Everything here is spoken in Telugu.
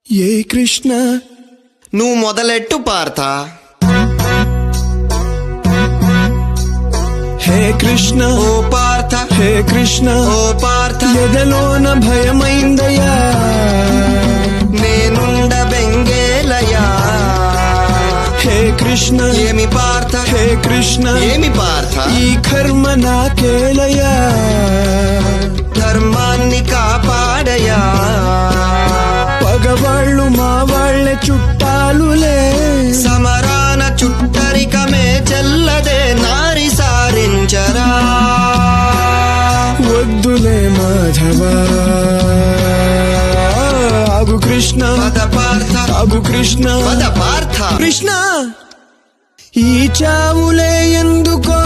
ఏ కృష్ణ నువ్వు మొదలెట్టు పార్థ. హే కృష్ణ ఓ పార్థ, హే కృష్ణ ఓ పార్థ, ఎదలోన భయమైందయ్యా నేనుండ బెంగేలయా. హే కృష్ణ ఏమి పార్థ, హే కృష్ణ ఏమి పార్థ, ఈ కర్మ నాకేలయ్యా ధర్మాన్ని కాపాడయా. పగవాళ్ళు మా వాళ్ళే చుట్టాలులే, సమరాన చుట్టరికమే చెల్లదే నారి సారించరా. వద్దులే మాధవా ఆగు కృష్ణ, పద పార్థ, ఆగు కృష్ణ, పద పార్థ. కృష్ణ ఈ చావులే ఎందుకో